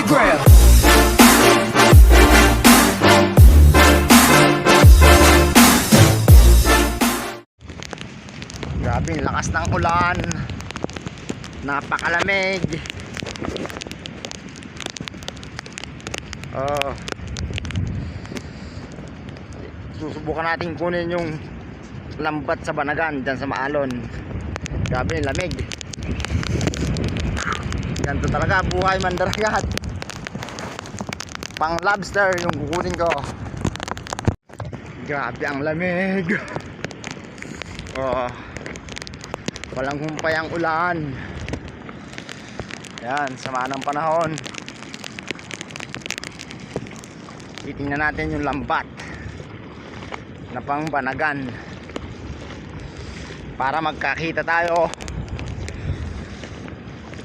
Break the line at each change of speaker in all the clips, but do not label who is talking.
Grill.
Grabe, lakas ng ulan. Napakalamig. Oh. Susubukan natin kunin yung lambat sa Banagan dyan sa Maalon. Grabe, lamig. Ganito talaga buhay mandaragat. Pang lobster yung kukunin ko. Grabe ang lamig. Oh. Walang humpay ang ulan. Yan, sama ng panahon. Titingnan natin yung lambat na pang Banagan para magkakita tayo.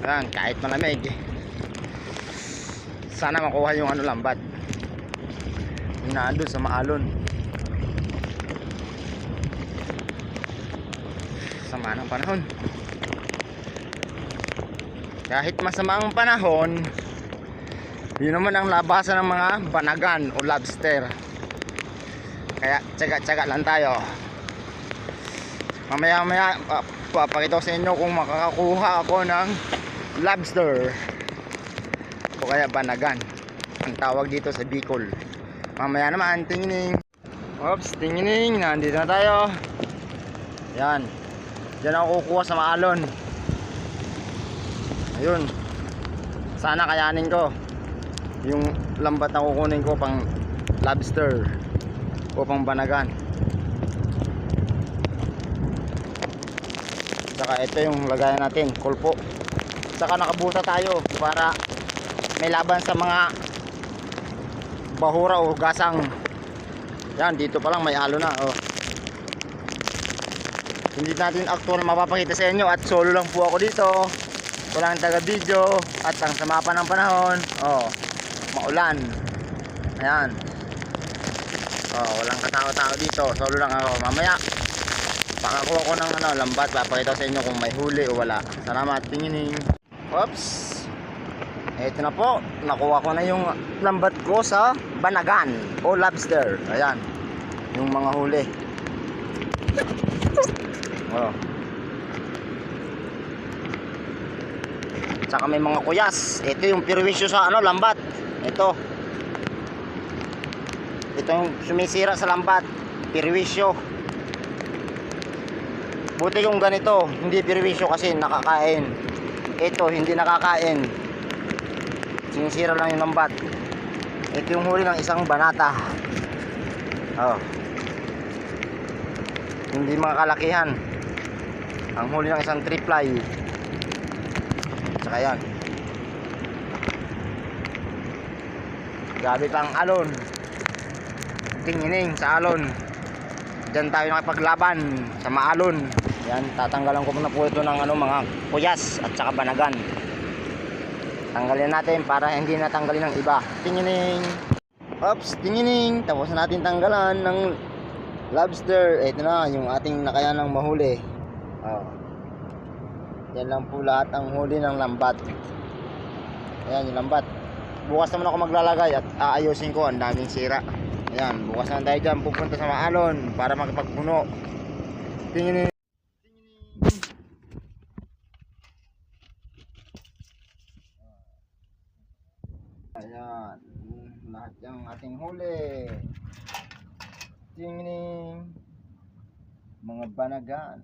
Yan, kahit malamig, sana makuha yung lambat yung naandun sa Maalon. Sama ng panahon. Kahit masama ang panahon, yun naman ang labasan ng mga Banagan o lobster. Kaya tsaga-tsaga lang tayo. Mamaya papakita ko sa inyo kung makakakuha ako ng lobster o kaya Banagan, ang tawag dito sa Bicol. Mamaya naman, tingining. Oops, tingining, nandito na tayo. Yan, dyan ako kukuha sa Maalon. Ayun, sana kayanin ko yung lambat na kukunin ko pang lobster o pang Banagan. Saka ito yung lagayan natin, kulpo. Saka nakabuta tayo para may laban sa mga bahura o gasang. Yan, dito pa lang may alo na. Oh. Hindi natin actual mapapakita sa inyo at solo lang po ako dito. Walang taga video at ang sama pa ng panahon. Oh, maulan. Ayan. Oh, walang katao-tao dito. Solo lang ako. Mamaya pakakuha ko ng lambat, papakita sa inyo kung may huli o wala. Salamat, tingining. Oops. Ito na po, nakuha ko na yung lambat ko sa Banagan o lobster. Ayan, yung mga huli. Oh. Saka may mga kuyas. Ito yung pirwisyo sa lambat. Ito yung sumisira sa lambat, pirwisyo. Buti yung ganito, hindi pirwisyo kasi nakakain. Ito hindi nakakain, sinisira lang yung lambat. Ito yung huli ng isang banata. Oh. Hindi mga kalakihan. Ang huli ng isang triply. Saka yan. Grabe pang alon. Tingining sa alon. Diyan tayo nakipaglaban sa Maalon. Yan, tatanggalan ko muna po ito ng mga kuyas at saka Banagan. Tanggalin natin para hindi natanggalin ng iba. Tingining. Oops, tingining. Tapos natin tanggalan ng lobster. Ito na yung ating nakayanang mahuli. Oh. Yan lang po lahat ang huli ng lambat. Ayan yung lambat. Bukas naman ako maglalagay at aayusin ko. Ang daming sira. Ayan, bukas na tayo dyan pupunta sa Maalon para makipagpuno. Tingin. Ayan, lahat yung ating huli. Tingin. Mga Banagan.